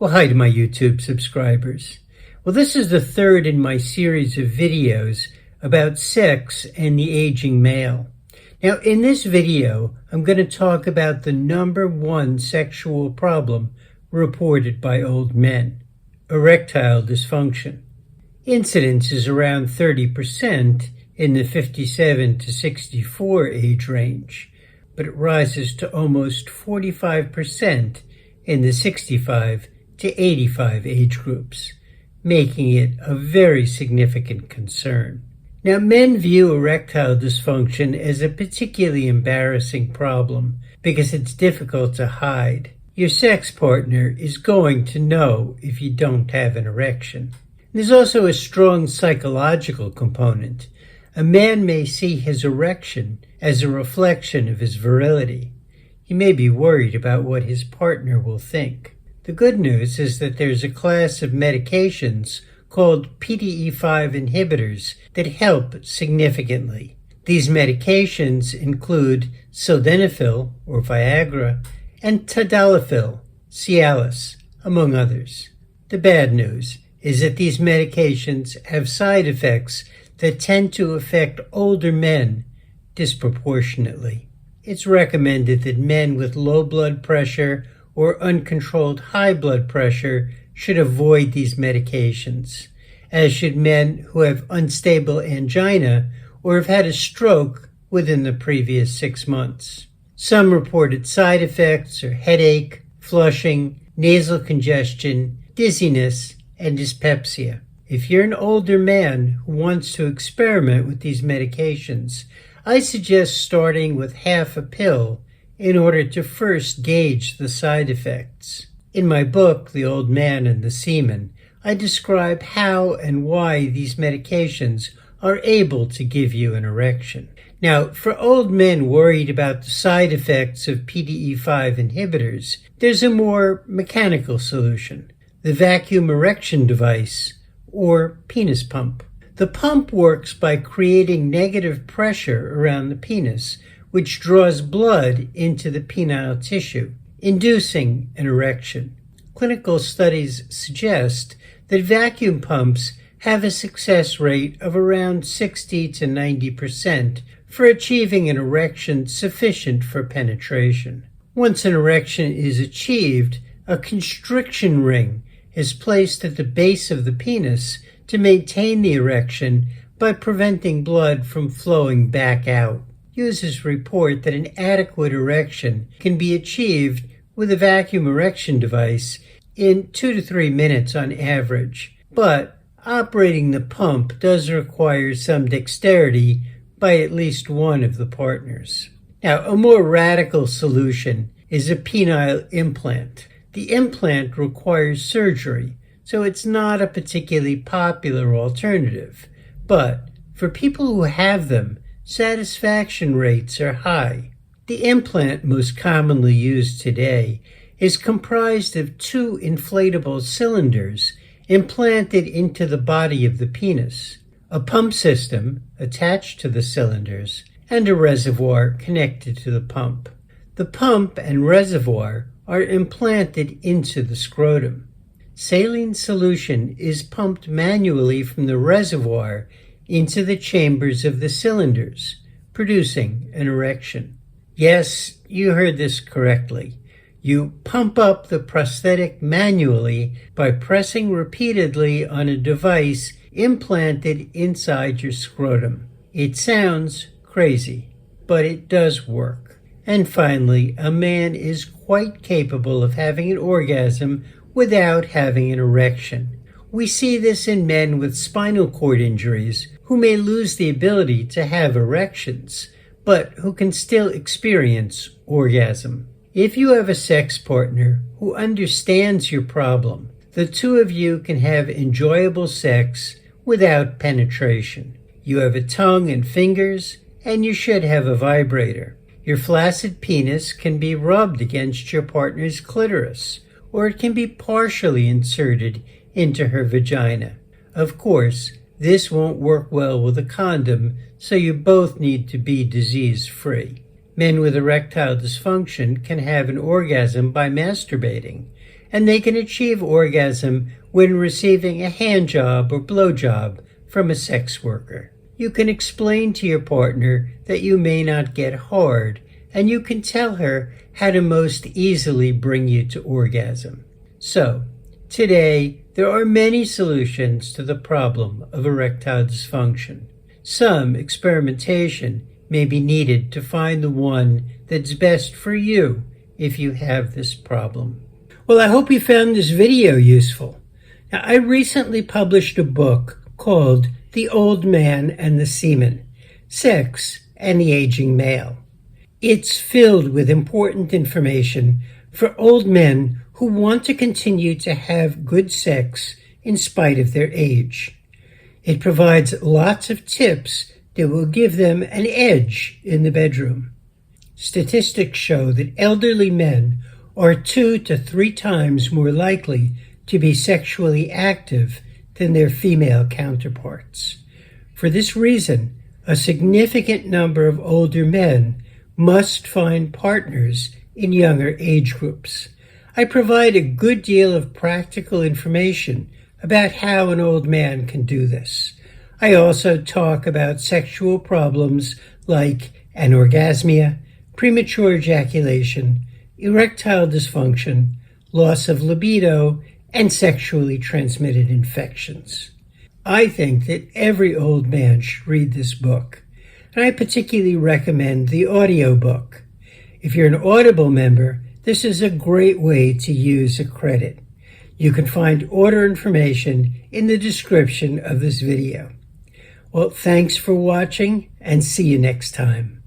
Well, hi to my YouTube subscribers. Well, this is the third in my series of videos about sex and the aging male. Now, in this video, I'm going to talk about the number one sexual problem reported by old men, erectile dysfunction. Incidence is around 30% in the 57 to 64 age range, but it rises to almost 45% in the 65 to 85 age groups, making it a very significant concern. Now, men view erectile dysfunction as a particularly embarrassing problem because it's difficult to hide. Your sex partner is going to know if you don't have an erection. There's also a strong psychological component. A man may see his erection as a reflection of his virility. He may be worried about what his partner will think. The good news is that there's a class of medications called PDE5 inhibitors that help significantly. These medications include sildenafil, or Viagra, and tadalafil, Cialis, among others. The bad news is that these medications have side effects that tend to affect older men disproportionately. It's recommended that men with low blood pressure or uncontrolled high blood pressure should avoid these medications, as should men who have unstable angina or have had a stroke within the previous 6 months. Some reported side effects are headache, flushing, nasal congestion, dizziness, and dyspepsia. If you're an older man who wants to experiment with these medications, I suggest starting with half a pill in order to first gauge the side effects. In my book, The Old Man and the Semen, I describe how and why these medications are able to give you an erection. Now, for old men worried about the side effects of PDE5 inhibitors, there's a more mechanical solution: the vacuum erection device, or penis pump. The pump works by creating negative pressure around the penis, which draws blood into the penile tissue, inducing an erection. Clinical studies suggest that vacuum pumps have a success rate of around 60 to 90% for achieving an erection sufficient for penetration. Once an erection is achieved, a constriction ring is placed at the base of the penis to maintain the erection by preventing blood from flowing back out. Users report that an adequate erection can be achieved with a vacuum erection device in 2 to 3 minutes on average, but operating the pump does require some dexterity by at least one of the partners. Now, a more radical solution is a penile implant. The implant requires surgery, so it's not a particularly popular alternative, but for people who have them, satisfaction rates are high. The implant most commonly used today is comprised of 2 inflatable cylinders implanted into the body of the penis, a pump system attached to the cylinders, and a reservoir connected to the pump. The pump and reservoir are implanted into the scrotum. Saline solution is pumped manually from the reservoir into the chambers of the cylinders, producing an erection. Yes, you heard this correctly. You pump up the prosthetic manually by pressing repeatedly on a device implanted inside your scrotum. It sounds crazy, but it does work. And finally, a man is quite capable of having an orgasm without having an erection. We see this in men with spinal cord injuries who may lose the ability to have erections, but who can still experience orgasm. If you have a sex partner who understands your problem, the two of you can have enjoyable sex without penetration. You have a tongue and fingers, and you should have a vibrator. Your flaccid penis can be rubbed against your partner's clitoris, or it can be partially inserted into her vagina. Of course, this won't work well with a condom, so you both need to be disease-free. Men with erectile dysfunction can have an orgasm by masturbating, and they can achieve orgasm when receiving a handjob or blowjob from a sex worker. You can explain to your partner that you may not get hard, and you can tell her how to most easily bring you to orgasm. So, today, there are many solutions to the problem of erectile dysfunction. Some experimentation may be needed to find the one that's best for you if you have this problem. Well, I hope you found this video useful. Now, I recently published a book called The Old Man and the Semen, Sex and the Aging Male. It's filled with important information for old men who want to continue to have good sex in spite of their age. It provides lots of tips that will give them an edge in the bedroom. Statistics show that elderly men are 2 to 3 times more likely to be sexually active than their female counterparts. For this reason, a significant number of older men must find partners in younger age groups. I provide a good deal of practical information about how an old man can do this. I also talk about sexual problems like anorgasmia, premature ejaculation, erectile dysfunction, loss of libido, and sexually transmitted infections. I think that every old man should read this book, and I particularly recommend the audiobook. If you're an Audible member, this is a great way to use a credit. You can find order information in the description of this video. Well, thanks for watching, and see you next time.